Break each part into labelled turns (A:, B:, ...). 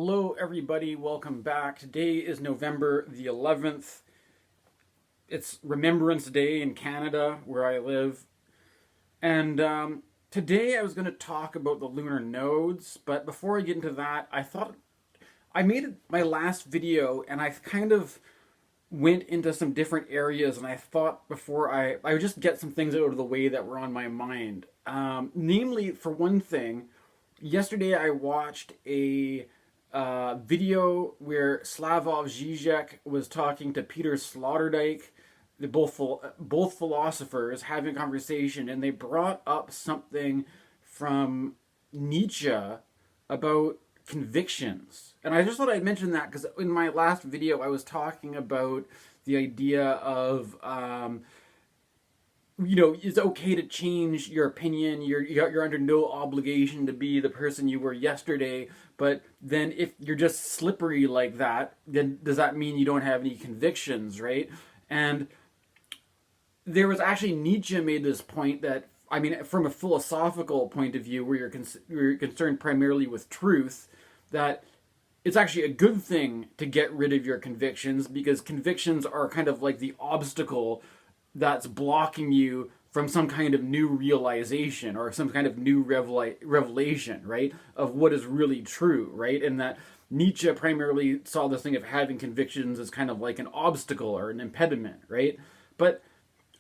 A: Hello everybody, welcome back. Today is November the 11th. It's Remembrance Day in Canada, where I live. And today I was going to talk about the lunar nodes, but before I get into that, I thought I made my last video and I kind of went into some different areas, and I thought before I would just get some things out of the way that were on my mind. Namely, for one thing, yesterday I watched a video where Slavoj Zizek was talking to Peter Sloterdijk, both philosophers having a conversation, and they brought up something from Nietzsche about convictions. And I just thought I'd mention that because in my last video I was talking about the idea of it's okay to change your opinion. You're under no obligation to be the person you were yesterday. But then if you're just slippery like that, then does that mean you don't have any convictions, right? And there was actually Nietzsche made this point that, I mean, from a philosophical point of view, where you're concerned primarily with truth, that it's actually a good thing to get rid of your convictions, because convictions are kind of like the obstacle that's blocking you from some kind of new realization or some kind of new revelation, right, of what is really true, right? And that Nietzsche primarily saw this thing of having convictions as kind of like an obstacle or an impediment, right? But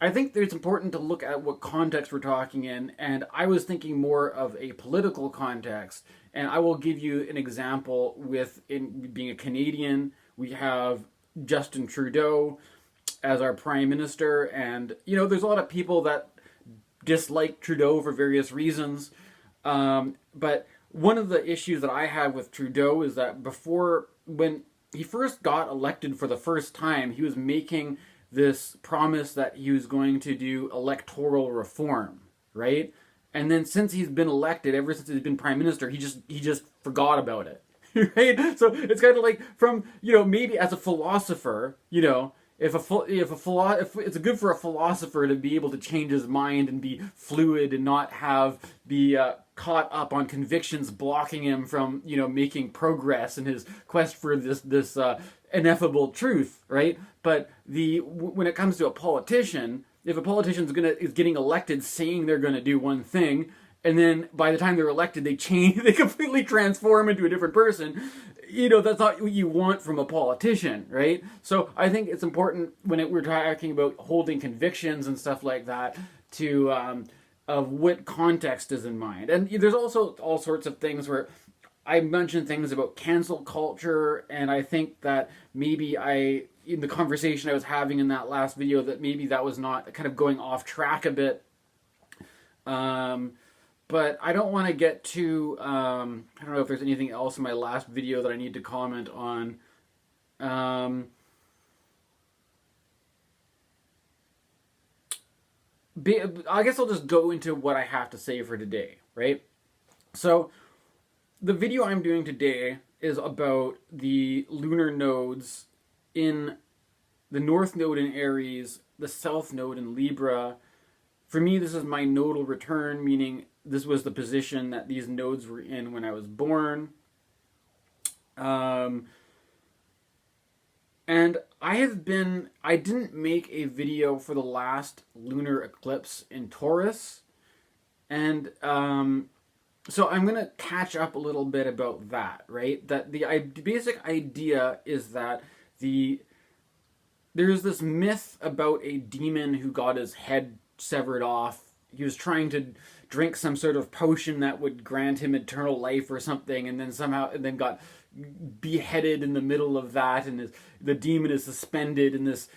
A: I think it's important to look at what context we're talking in, and I was thinking more of a political context, and I will give you an example with, in being a Canadian, we have Justin Trudeau as our prime minister, and there's a lot of people that dislike Trudeau for various reasons, but one of the issues that I have with Trudeau is that when he first got elected for the first time, he was making this promise that he was going to do electoral reform, right? And then since he's been elected, ever since he's been prime minister, he just forgot about it, right? So it's kind of like from maybe as a philosopher, if it's good for a philosopher to be able to change his mind and be fluid and not be caught up on convictions blocking him from making progress in his quest for this ineffable truth, right? But when it comes to a politician, if a politician is getting elected saying they're going to do one thing, and then by the time they're elected they completely transform into a different person, that's not what you want from a politician, right? So I think it's important when we're talking about holding convictions and stuff like that to of what context is in mind. And there's also all sorts of things where I mentioned things about cancel culture, and I think that maybe in the conversation I was having in that last video, that maybe that was not kind of going off track a bit. But I don't want to get too, I don't know if there's anything else in my last video that I need to comment on. I guess I'll just go into what I have to say for today, right? So, the video I'm doing today is about the lunar nodes in the North Node in Aries, the South Node in Libra. For me, this is my nodal return, meaning this was the position that these nodes were in when I was born. And I didn't make a video for the last lunar eclipse in Taurus. And so I'm going to catch up a little bit about that, right? That the basic idea is that there's this myth about a demon who got his head severed off. He was trying to drink some sort of potion that would grant him eternal life or something, and then got beheaded in the middle of that, and the demon is suspended in this.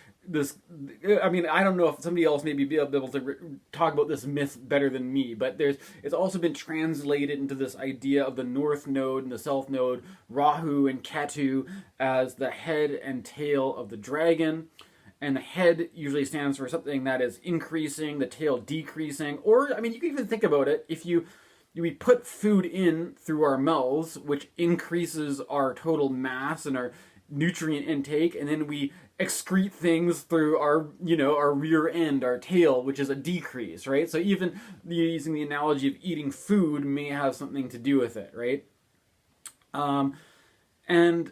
A: I mean, I don't know if somebody else maybe be able to talk about this myth better than me, but it's also been translated into this idea of the North Node and the South Node, Rahu and Ketu, as the head and tail of the dragon. And the head usually stands for something that is increasing, the tail decreasing. Or, I mean, you can even think about it, if we put food in through our mouths, which increases our total mass and our nutrient intake, and then we excrete things through our rear end, our tail, which is a decrease, right? So even using the analogy of eating food may have something to do with it, right? And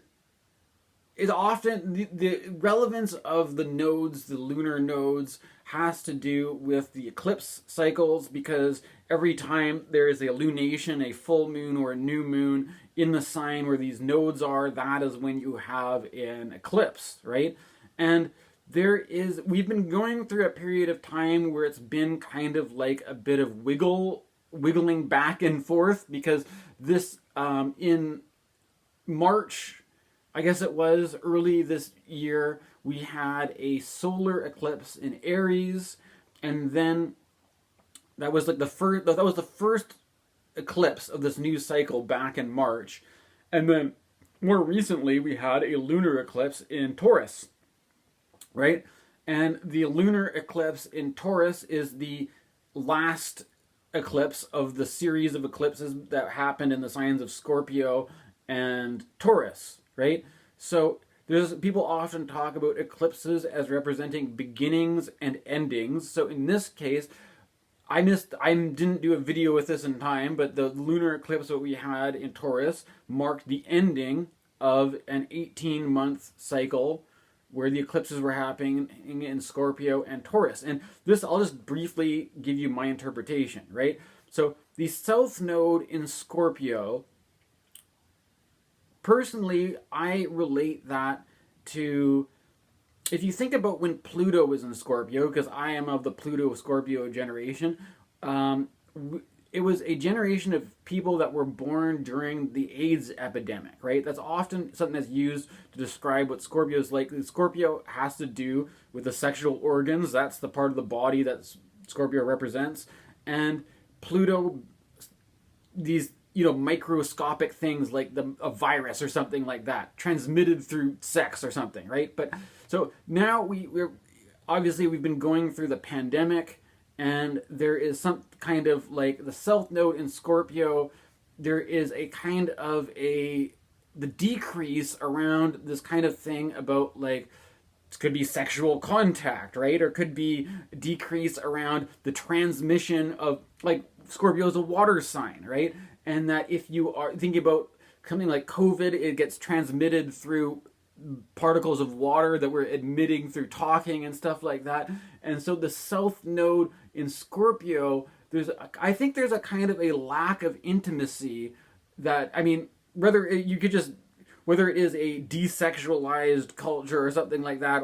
A: it's often the relevance of the nodes, the lunar nodes, has to do with the eclipse cycles, because every time there is a lunation, a full moon or a new moon in the sign where these nodes are, that is when you have an eclipse, right? And we've been going through a period of time where it's been kind of like a bit of wiggling back and forth, because this in March, I guess it was early this year, we had a solar eclipse in Aries, and then that was like the first eclipse of this new cycle back in March. And then more recently we had a lunar eclipse in Taurus, right? And the lunar eclipse in Taurus is the last eclipse of the series of eclipses that happened in the signs of Scorpio and Taurus, right? So people often talk about eclipses as representing beginnings and endings. So in this case, I didn't do a video with this in time, but the lunar eclipse that we had in Taurus marked the ending of an 18-month cycle where the eclipses were happening in Scorpio and Taurus. And this, I'll just briefly give you my interpretation, right? So the South Node in Scorpio, personally, I relate that to, if you think about when Pluto was in Scorpio, because I am of the Pluto-Scorpio generation, it was a generation of people that were born during the AIDS epidemic, right? That's often something that's used to describe what Scorpio is like. Scorpio has to do with the sexual organs. That's the part of the body that Scorpio represents. And Pluto, these microscopic things like a virus or something like that, transmitted through sex or something, right? But so now we're obviously we've been going through the pandemic, and there is some kind of like the South Node in Scorpio. There is a kind of the decrease around this kind of thing about like, it could be sexual contact, right? Or could be decrease around the transmission of, like, Scorpio is a water sign, right? And that if you are thinking about something like COVID, it gets transmitted through particles of water that we're emitting through talking and stuff like that. And so the South Node in Scorpio, I think there's a kind of a lack of intimacy that, I mean, whether it is a desexualized culture or something like that,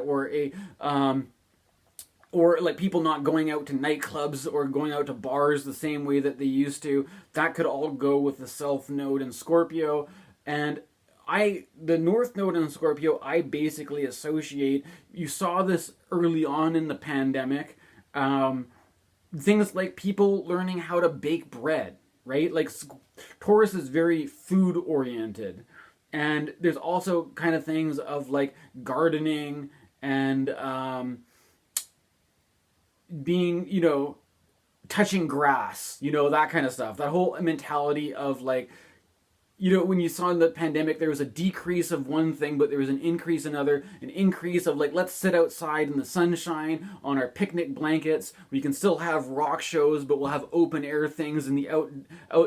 A: or like people not going out to nightclubs or going out to bars the same way that they used to, that could all go with the South Node in Scorpio. And the North Node in Scorpio, I basically associate, you saw this early on in the pandemic, things like people learning how to bake bread, right? Like Taurus is very food oriented. And there's also kind of things of like gardening and being, touching grass, that kind of stuff. That whole mentality of like, when you saw in the pandemic, there was a decrease of one thing, but there was an increase in another, an increase of like, let's sit outside in the sunshine on our picnic blankets. We can still have rock shows, but we'll have open air things in the out.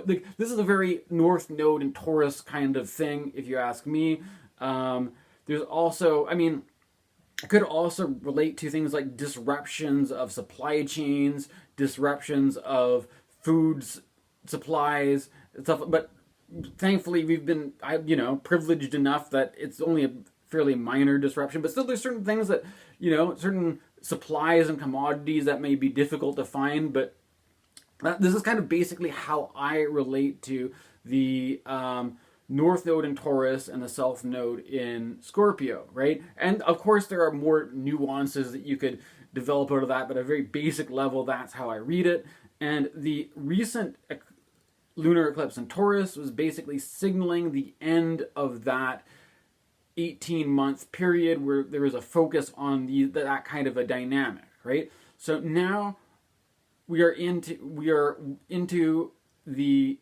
A: Like, this is a very North Node and Taurus kind of thing, if you ask me. There's also, it could also relate to things like disruptions of supply chains, disruptions of foods, supplies, stuff, but thankfully we've been privileged enough that it's only a fairly minor disruption, but still there's certain things that certain supplies and commodities that may be difficult to find. But this is kind of basically how I relate to the North Node in Taurus and the South Node in Scorpio, right? And of course there are more nuances that you could develop out of that, but at a very basic level, that's how I read it. And the recent lunar eclipse in Taurus was basically signaling the end of that 18-month period where there was a focus on that kind of a dynamic, right? So now we are into the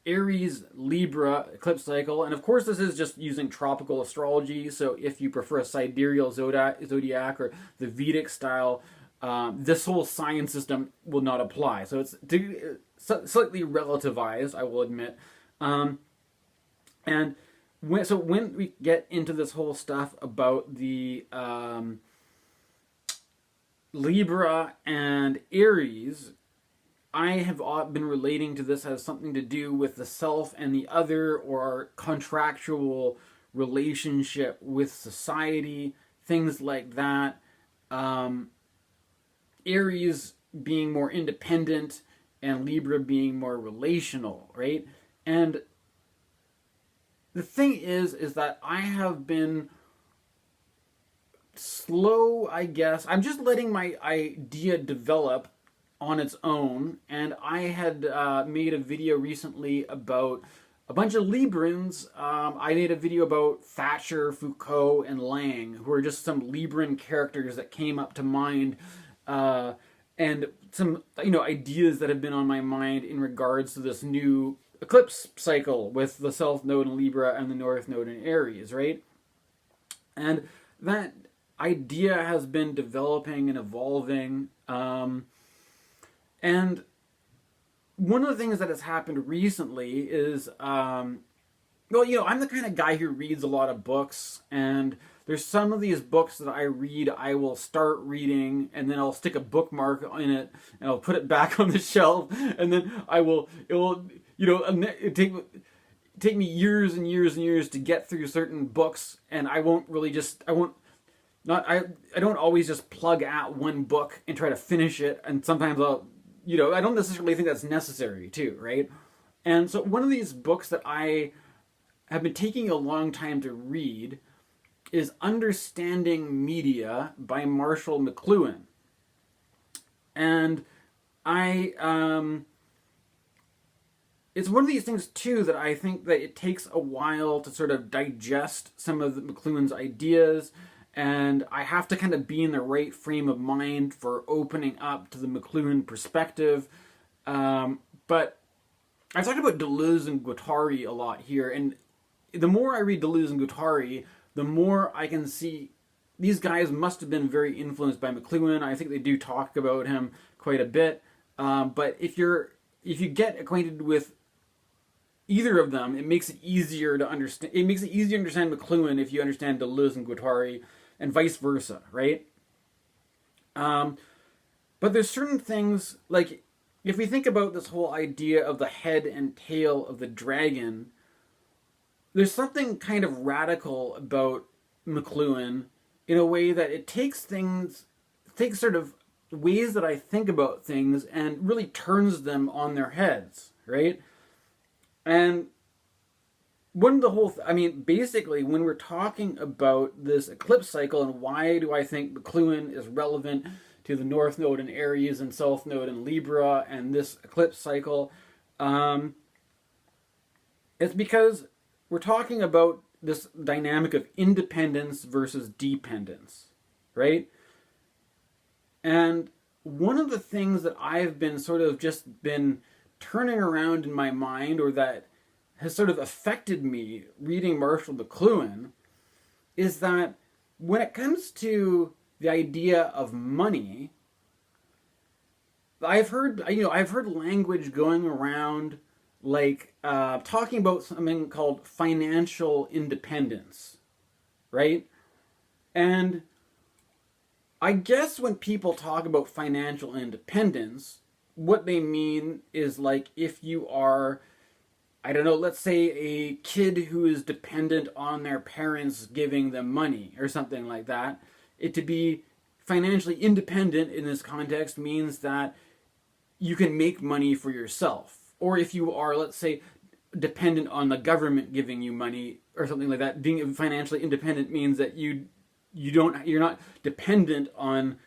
A: Aries Libra eclipse cycle, and of course this is just using tropical astrology. So if you prefer a sidereal zodiac or the Vedic style, this whole sign system will not apply. So it's slightly relativized, I will admit. And when we get into this whole stuff about the Libra and Aries, I have been relating to this as something to do with the self and the other, or our contractual relationship with society, things like that. Aries being more independent and Libra being more relational, right? And the thing is that I have been slow, I guess. I'm just letting my idea develop on its own, and I had made a video recently about a bunch of Librans. I made a video about Thatcher, Foucault, and Laing, who are just some Libran characters that came up to mind, and some ideas that have been on my mind in regards to this new eclipse cycle with the South Node in Libra and the North Node in Aries, right? And that idea has been developing and evolving. And one of the things that has happened recently is, I'm the kind of guy who reads a lot of books, and there's some of these books that I read, I will start reading, and then I'll stick a bookmark in it, and I'll put it back on the shelf, and then take me years and years and years to get through certain books, and I don't always just plug at one book and try to finish it, and sometimes I don't necessarily think that's necessary too, right? And so one of these books that I have been taking a long time to read is Understanding Media by Marshall McLuhan. And it's one of these things too that I think that it takes a while to sort of digest some of McLuhan's ideas, and I have to kind of be in the right frame of mind for opening up to the McLuhan perspective. But I've talked about Deleuze and Guattari a lot here, and the more I read Deleuze and Guattari, the more I can see these guys must have been very influenced by McLuhan. I think they do talk about him quite a bit. But if you get acquainted with either of them, it makes it easier to understand. It makes it easier to understand McLuhan if you understand Deleuze and Guattari, and vice versa, right? But there's certain things, like if we think about this whole idea of the head and tail of the dragon, there's something kind of radical about McLuhan in a way that it takes sort of ways that I think about things and really turns them on their heads, right? And basically, when we're talking about this eclipse cycle and why do I think McLuhan is relevant to the North Node in Aries and South Node in Libra and this eclipse cycle, it's because we're talking about this dynamic of independence versus dependence, right? And one of the things that I've been sort of just been turning around in my mind, or that has sort of affected me reading Marshall McLuhan, is that when it comes to the idea of money, I've heard language going around like talking about something called financial independence, right? And I guess when people talk about financial independence, what they mean is like if you are, I don't know, let's say a kid who is dependent on their parents giving them money or something like that. It to be financially independent in this context means that you can make money for yourself. Or if you are, let's say, dependent on the government giving you money or something like that, being financially independent means that you're not dependent on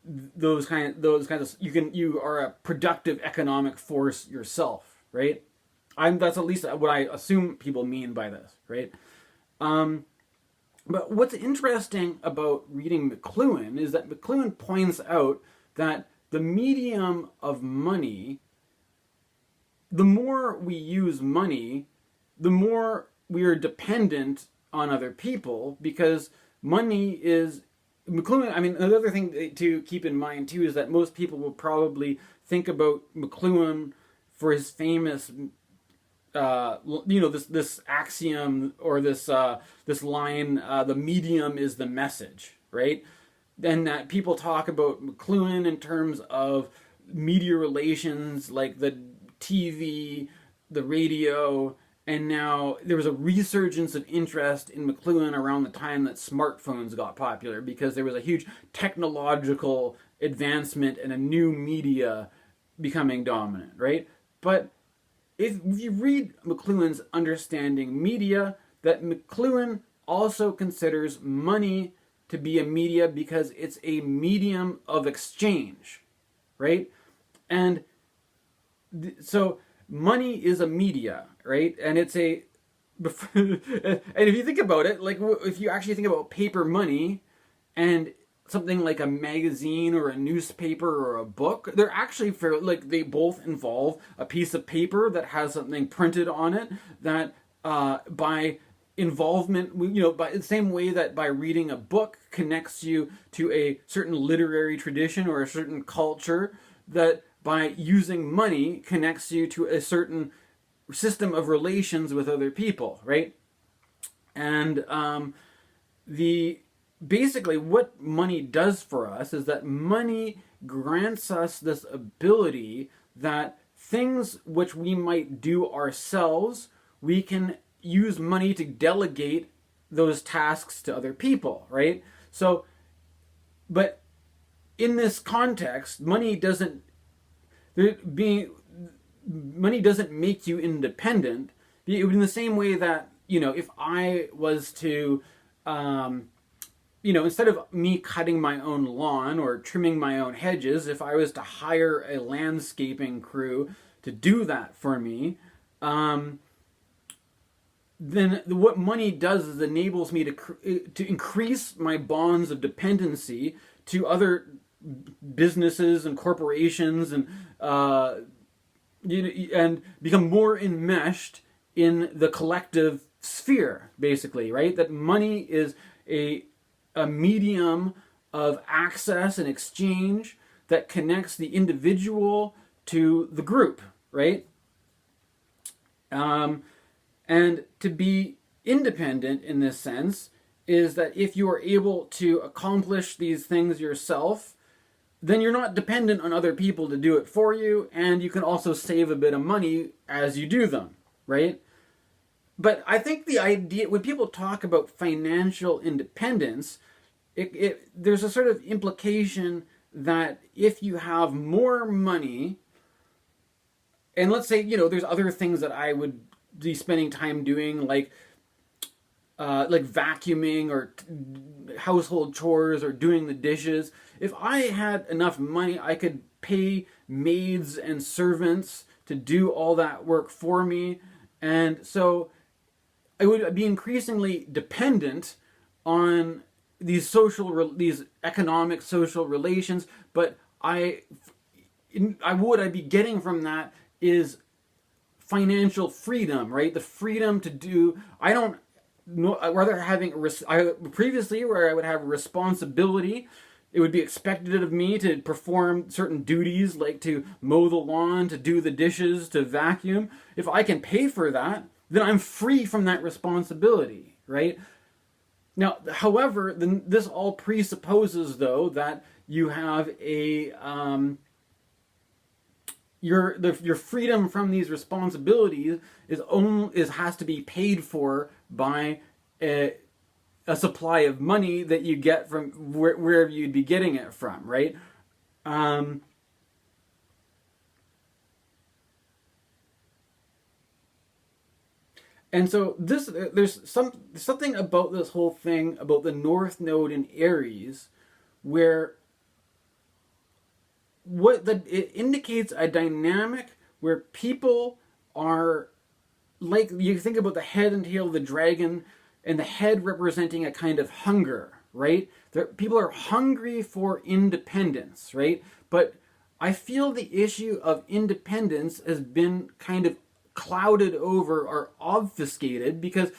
A: those kinds of you are a productive economic force yourself, right? That's at least what I assume people mean by this, right? But what's interesting about reading McLuhan is that McLuhan points out that the medium of money, the more we use money, the more we are dependent on other people, because money is McLuhan. I mean, another thing to keep in mind too is that most people will probably think about McLuhan for his famous this axiom or this line, the medium is the message, right? And that people talk about McLuhan in terms of media relations, like the TV, the radio, and now there was a resurgence of interest in McLuhan around the time that smartphones got popular, because there was a huge technological advancement and a new media becoming dominant, right? But if you read McLuhan's Understanding Media, that McLuhan also considers money to be a media because it's a medium of exchange, right? And so money is a media, right? And it's a and if you think about it, like if you actually think about paper money and something like a magazine or a newspaper or a book, they're actually fairly, like, they both involve a piece of paper that has something printed on it that by involvement, by the same way that by reading a book connects you to a certain literary tradition or a certain culture, that by using money connects you to a certain system of relations with other people, right? And basically what money does for us is that money grants us this ability that things which we might do ourselves, we can use money to delegate those tasks to other people, right? So, but in this context, money doesn't make you independent. In the same way that, if I was to instead of me cutting my own lawn or trimming my own hedges, if I was to hire a landscaping crew to do that for me, then what money does is enables me to increase my bonds of dependency to other businesses and corporations, and and become more enmeshed in the collective sphere, basically, right? That money is a medium of access and exchange that connects the individual to the group, right? And to be independent in this sense is that if you are able to accomplish these things yourself, then you're not dependent on other people to do it for you, and you can also save a bit of money as you do them, right? But I think the idea, when people talk about financial independence, there's a sort of implication that if you have more money, and let's say, there's other things that I would be spending time doing, like vacuuming or household chores or doing the dishes. If I had enough money, I could pay maids and servants to do all that work for me. And so I would be increasingly dependent on these economic social relations, but I'd be getting from that is financial freedom, right? The freedom to do, previously where I would have a responsibility, it would be expected of me to perform certain duties, like to mow the lawn, to do the dishes, to vacuum. If I can pay for that, then I'm free from that responsibility, right? Now, however, this all presupposes, though, that you have your freedom from these responsibilities has to be paid for by a supply of money that you get from wherever you'd be getting it from, right? And so there's something about this whole thing about the North Node in Aries, where it indicates a dynamic where people are, like, you think about the head and tail of the dragon, and the head representing a kind of hunger, right? People are hungry for independence, right? But I feel the issue of independence has been kind of clouded over or obfuscated, because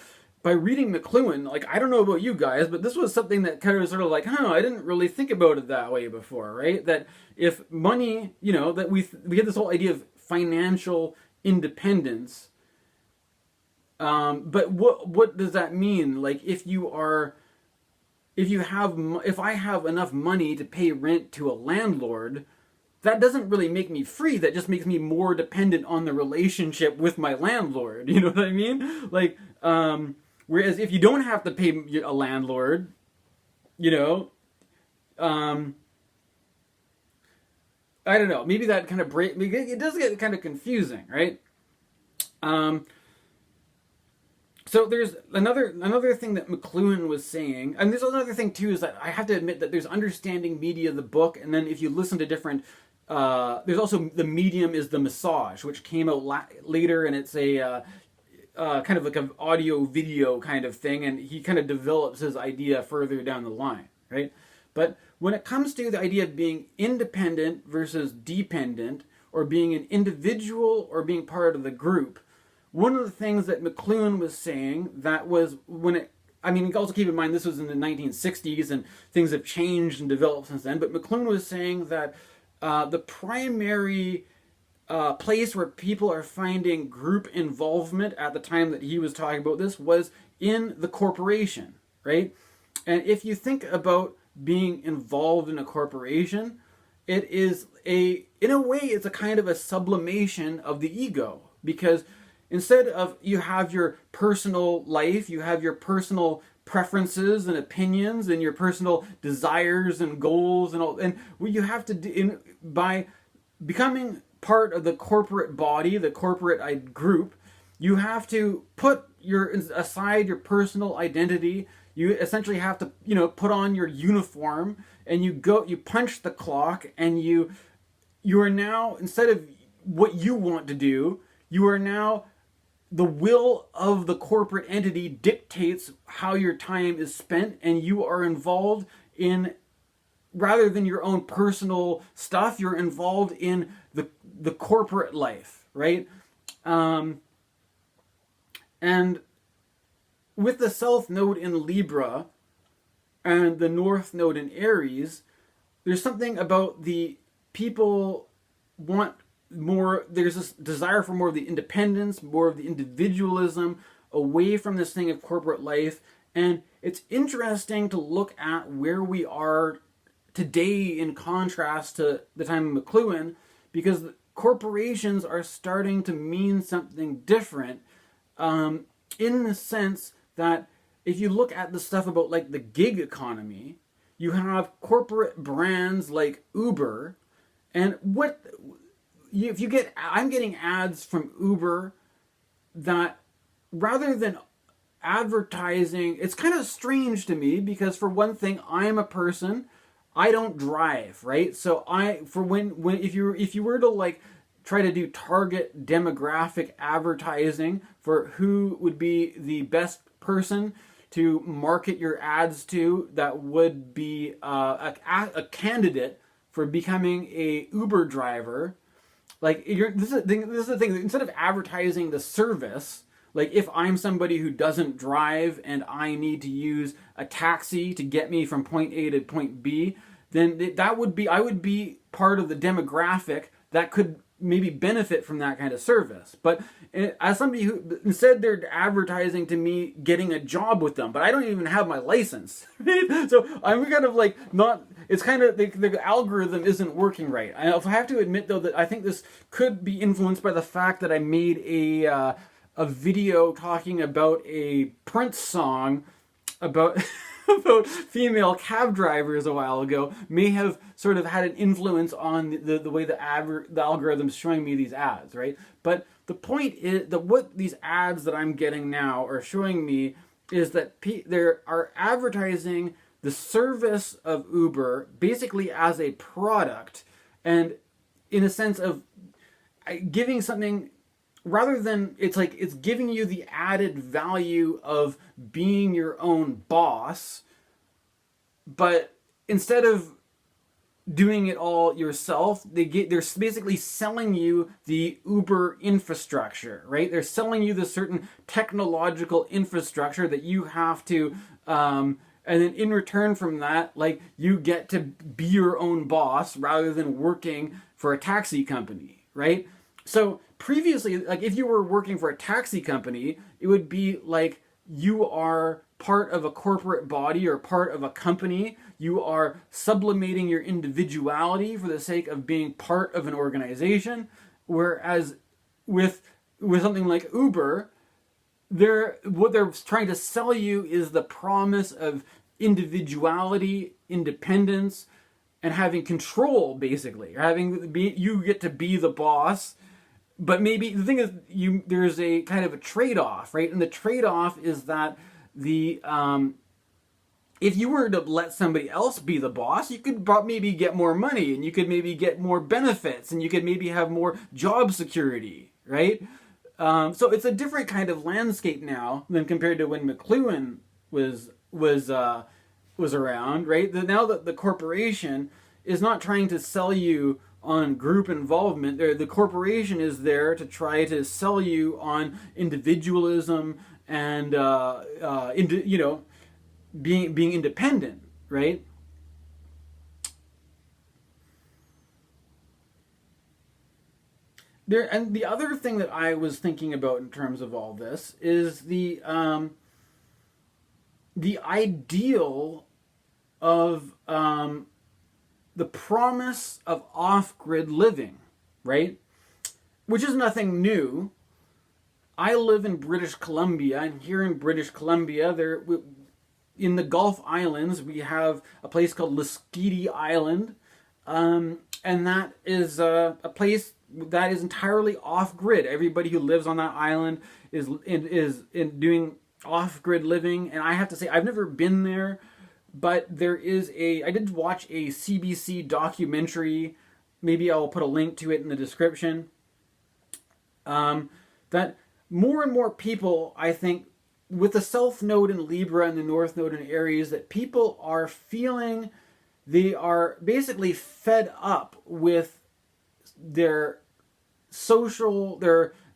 A: by reading McLuhan, like, I don't know about you guys, but this was something that kind of sort of like, I didn't really think about it that way before, right? That if money, that we had this whole idea of financial independence, But what does that mean? Like, if I have enough money to pay rent to a landlord, that doesn't really make me free. That just makes me more dependent on the relationship with my landlord. You know what I mean? Like, whereas if you don't have to pay a landlord, you know, I don't know. Maybe that kind of it does get kind of confusing, right? So there's another thing that McLuhan was saying, and there's another thing too, is that I have to admit that there's Understanding Media, the book, and then if you listen to different, there's also The Medium is the Massage, which came out later, and it's a kind of like an audio video kind of thing, and he kind of develops his idea further down the line, right? But when it comes to the idea of being independent versus dependent, or being an individual or being part of the group, one of the things that McLuhan was saying, that was also keep in mind this was in the 1960s and things have changed and developed since then, but McLuhan was saying that the primary place where people are finding group involvement at the time that he was talking about this was in the corporation, right? And if you think about being involved in a corporation, it is in a way, it's a kind of a sublimation of the ego, because instead of you have your personal life, you have your personal preferences and opinions and your personal desires and goals and all, and what you have to do by becoming part of the corporate body, the corporate group, you have to put aside your personal identity. You essentially have to, put on your uniform, and you punch the clock, and you are now, instead of what you want to do, you are now, the will of the corporate entity dictates how your time is spent, and you are involved in, rather than your own personal stuff, you're involved in the corporate life, right? And with the South Node in Libra and the North Node in Aries, there's something about the people want more, there's this desire for more of the independence, more of the individualism, away from this thing of corporate life. And it's interesting to look at where we are today in contrast to the time of McLuhan, because corporations are starting to mean something different, in the sense that if you look at the stuff about like the gig economy, you have corporate brands like Uber, and I'm getting ads from Uber that, rather than advertising, it's kind of strange to me, because for one thing, I am a person, I don't drive, right? So if you were to like try to do target demographic advertising for who would be the best person to market your ads to, that would be a candidate for becoming a Uber driver. Like, this is the thing. Instead of advertising the service, like if I'm somebody who doesn't drive and I need to use a taxi to get me from point A to point B, then I would be part of the demographic that could maybe benefit from that kind of service. But as somebody who, instead they're advertising to me getting a job with them, but I don't even have my license. Right? So I'm kind of like not, it's kind of, the algorithm isn't working right. I have to admit though that I think this could be influenced by the fact that I made a video talking about a Prince song about about female cab drivers a while ago, may have sort of had an influence on the way the algorithm's showing me these ads, right? But the point is that what these ads that I'm getting now are showing me is that they are advertising the service of Uber basically as a product, and in a sense of giving something, rather than, it's like it's giving you the added value of being your own boss, but instead of doing it all yourself, they're basically selling you the Uber infrastructure, right? They're selling you this certain technological infrastructure that you have to, and then in return from that, like, you get to be your own boss rather than working for a taxi company, right? So previously, like, if you were working for a taxi company, it would be like you are part of a corporate body or part of a company. You are sublimating your individuality for the sake of being part of an organization. Whereas with something like Uber, what they're trying to sell you is the promise of individuality, independence, and having control, basically. You get to be the boss. But maybe the thing is, there's a kind of a trade-off, right? And the trade-off is that if you were to let somebody else be the boss, you could maybe get more money, and you could maybe get more benefits, and you could maybe have more job security, right? So it's a different kind of landscape now than compared to when McLuhan was around, right? Now that the corporation is not trying to sell you on group involvement, the corporation is there to try to sell you on individualism and being independent, right? And the other thing that I was thinking about in terms of all this is the ideal of the promise of off-grid living, right? Which is nothing new. I live in British Columbia, and here in British Columbia, in the Gulf Islands, we have a place called Lasqueti Island, and that is a place that is entirely off-grid. Everybody who lives on that island is doing off-grid living, and I have to say, I've never been there, but I did watch a CBC documentary, maybe I'll put a link to it in the description, that more and more people, I think, with the South Node in Libra and the North Node in Aries, that people are feeling they are basically fed up with their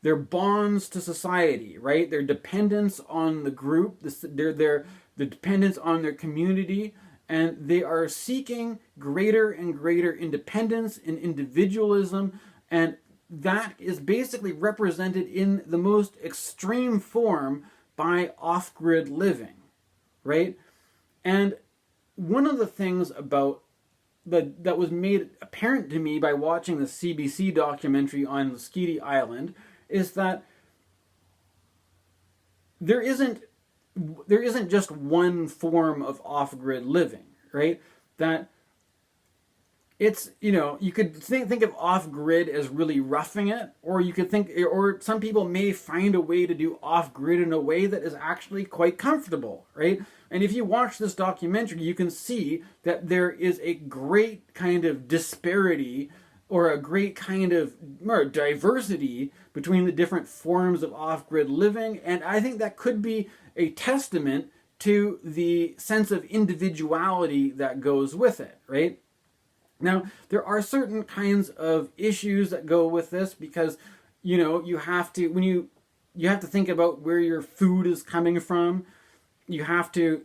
A: their bonds to society, right? Their dependence on the group, their dependence on their community, and they are seeking greater and greater independence and individualism, and that is basically represented in the most extreme form by off-grid living, right? And one of the things about that was made apparent to me by watching the CBC documentary on Lasqueti Island is that there isn't just one form of off-grid living, right? That it's, you could think of off-grid as really roughing it, or you could or some people may find a way to do off-grid in a way that is actually quite comfortable, right? And if you watch this documentary, you can see that there is a great kind of disparity or a great kind of diversity between the different forms of off-grid living, and I think that could be a testament to the sense of individuality that goes with it, right? Now, there are certain kinds of issues that go with this because, you have to think about where your food is coming from. You have to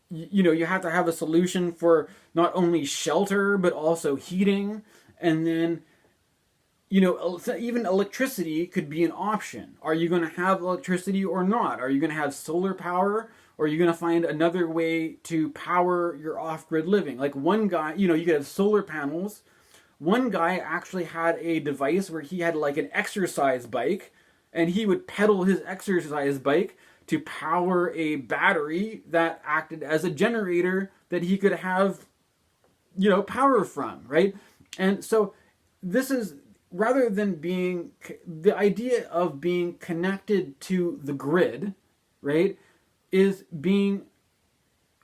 A: have a solution for not only shelter, but also heating. And then, even electricity could be an option. Are you going to have electricity or not? Are you going to have solar power? Or are you going to find another way to power your off-grid living? Like one guy, you could have solar panels. One guy actually had a device where he had like an exercise bike, and he would pedal his exercise bike to power a battery that acted as a generator that he could have, power from, right? And so this is, rather than the idea of being connected to the grid, right, is being,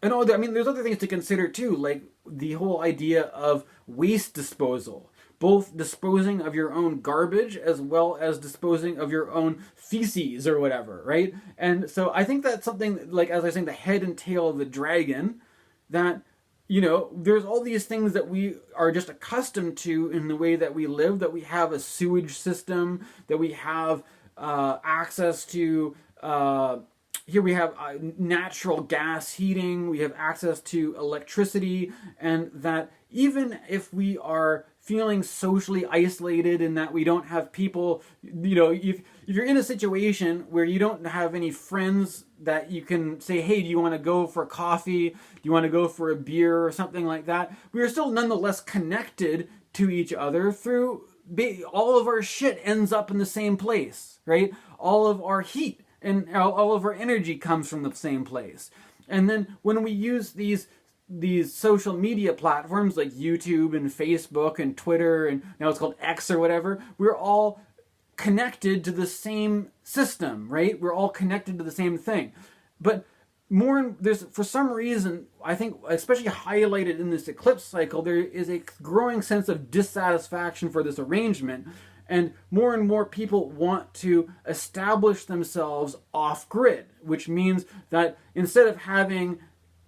A: there's other things to consider too, like the whole idea of waste disposal, both disposing of your own garbage as well as disposing of your own feces or whatever, right? And so I think that's something, like, as I was saying, the head and tail of the dragon, that, there's all these things that we are just accustomed to in the way that we live, that we have a sewage system, that we have access to, here we have natural gas heating, we have access to electricity, and that even if we are feeling socially isolated and that we don't have people, if you're in a situation where you don't have any friends that you can say, hey, do you want to go for coffee? Do you want to go for a beer or something like that? We are still nonetheless connected to each other through all of our shit ends up in the same place, right? All of our heat and all of our energy comes from the same place. And then when we use these social media platforms like YouTube and Facebook and Twitter and now it's called X or whatever, we're all connected to the same system, right? We're all connected to the same thing. But there's, for some reason, I think especially highlighted in this eclipse cycle, there is a growing sense of dissatisfaction for this arrangement, and more people want to establish themselves off-grid, which means that instead of having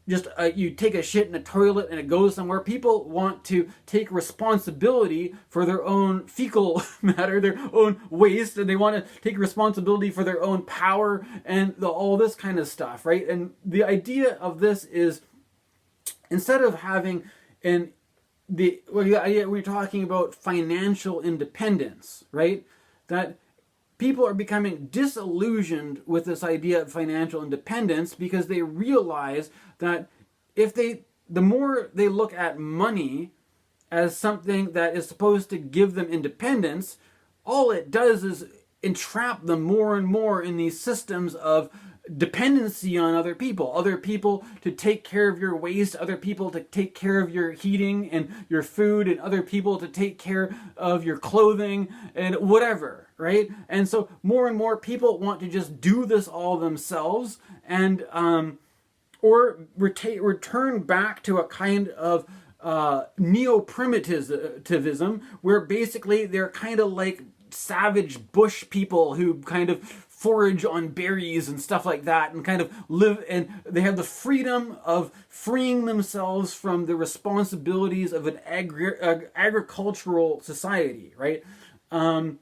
A: just you take a shit in a toilet and it goes somewhere, people want to take responsibility for their own fecal matter, their own waste, and they want to take responsibility for their own power and all this kind of stuff, right? And the idea of this is, instead of having we're talking about financial independence, right? That people are becoming disillusioned with this idea of financial independence because they realize that the more they look at money as something that is supposed to give them independence, all it does is entrap them more and more in these systems of dependency on other people to take care of your waste, other people to take care of your heating and your food, and other people to take care of your clothing and whatever, right? And so more and more people want to just do this all themselves, and or return back to a kind of neo-primitivism where basically they're kind of like savage bush people who kind of forage on berries and stuff like that and kind of live, and they have the freedom of freeing themselves from the responsibilities of an agricultural society, right? And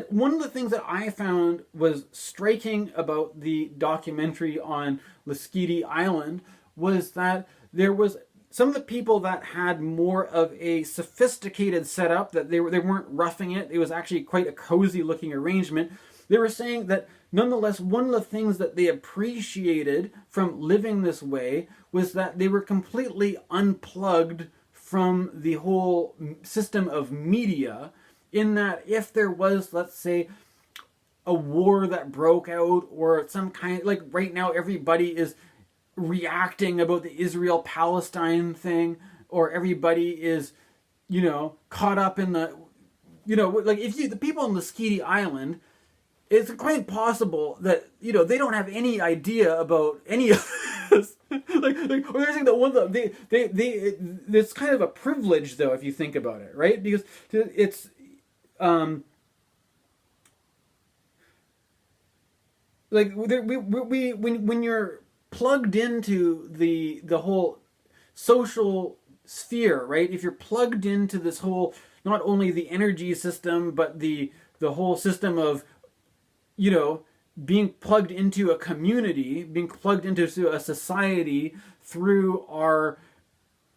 A: one of the things that I found was striking about the documentary on Lasqueti Island was that there was some of the people that had more of a sophisticated setup, that they weren't roughing it. It was actually quite a cozy looking arrangement. They were saying that nonetheless, one of the things that they appreciated from living this way was that they were completely unplugged from the whole system of media, in that if there was, let's say, a war that broke out, or some kind, like right now everybody is reacting about the Israel-Palestine thing, or everybody is, caught up in the, like the people on Lasqueti Island, it's quite possible that, they don't have any idea about any of this. like or they're saying that one of the, it's kind of a privilege though, if you think about it, right? Because it's, like when you're plugged into the whole social sphere, right? If you're plugged into this whole, not only the energy system, but the whole system of, being plugged into a community, being plugged into a society through our,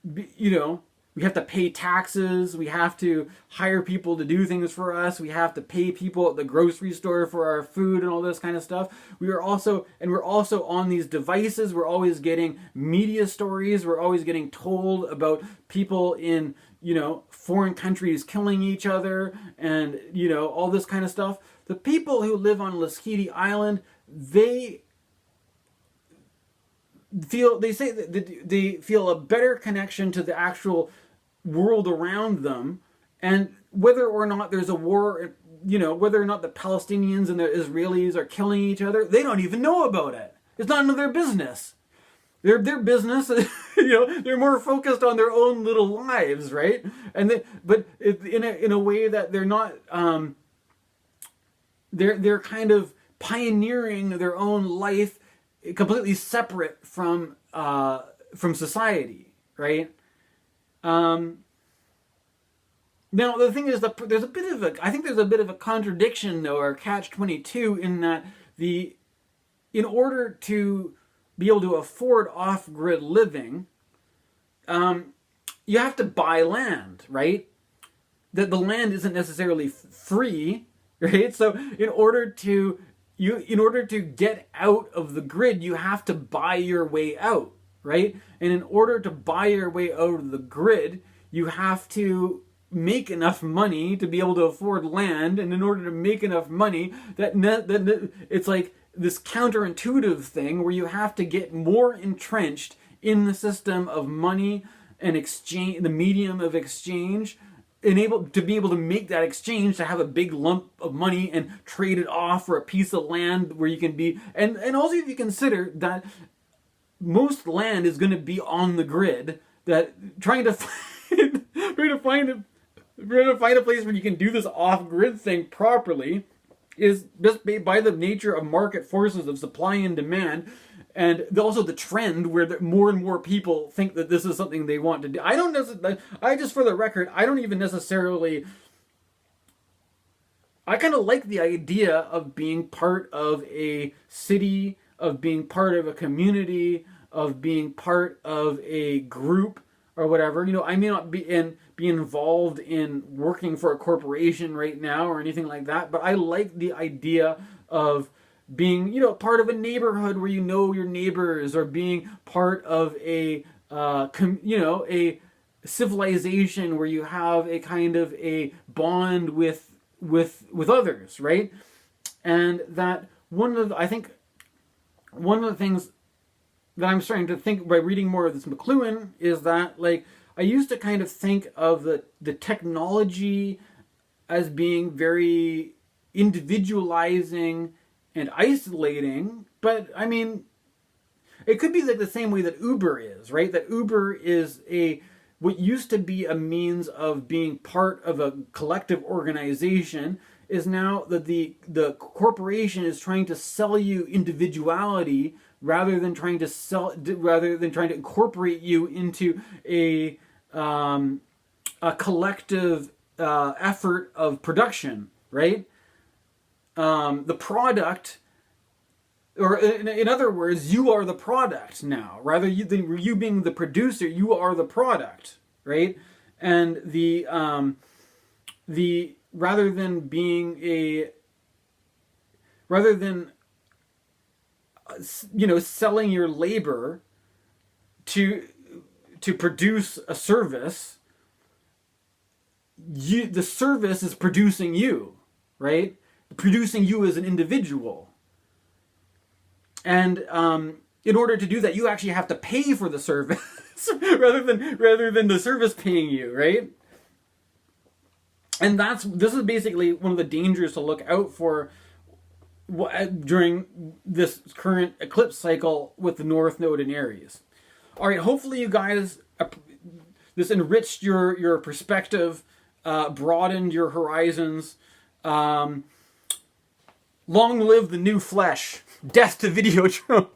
A: we have to pay taxes, we have to hire people to do things for us, we have to pay people at the grocery store for our food and all this kind of stuff. We're also on these devices, we're always getting media stories, we're always getting told about people in, foreign countries killing each other and, all this kind of stuff. The people who live on Lasqueti Island, they say that they feel a better connection to the actual world around them, and whether or not there's a war, whether or not the Palestinians and the Israelis are killing each other, they don't even know about it. It's none of their business. Their business, they're more focused on their own little lives, right? And but in a way that they're not, they're kind of pioneering their own life completely separate from society, right? Now the thing is that there's a bit of a contradiction though, or catch-22, in that in order to be able to afford off-grid living, you have to buy land, right? That the land isn't necessarily free. right? So in order to get out of the grid, you have to buy your way out, right? And in order to buy your way out of the grid, you have to make enough money to be able to afford land, and in order to make enough money, it's like this counterintuitive thing where you have to get more entrenched in the system of money and exchange, the medium of exchange, to be able to make that exchange, to have a big lump of money and trade it off for a piece of land where you can be, and also if you consider that most land is going to be on the grid, that trying to find a place where you can do this off-grid thing properly is just by the nature of market forces of supply and demand, and also the trend where more and more people think that this is something they want to do. For the record, I don't even necessarily. I kind of like the idea of being part of a city, of being part of a community, of being part of a group or whatever. I may not be involved in working for a corporation right now or anything like that, but I like the idea of being, part of a neighborhood where you know your neighbors, or being part of a civilization where you have a kind of a bond with others, right? And that one of the things that I'm starting to think by reading more of this McLuhan is that, like, I used to kind of think of the technology as being very individualizing and isolating, but I mean, it could be like the same way that Uber is, right? That Uber is what used to be a means of being part of a collective organization is now that the corporation is trying to sell you individuality rather than trying to incorporate you into a collective effort of production, right? The product, or in other words, you are the product now. Rather than you being the producer, you are the product, right? And rather than selling your labor to produce a service, the service is producing you, right? Producing you as an individual. And in order to do that, you actually have to pay for the service rather than the service paying you, right? And this is basically one of the dangers to look out for during this current eclipse cycle with the North Node in Aries. All right, hopefully you guys, this enriched your perspective, broadened your horizons. Long live the new flesh. Death to Videodrome.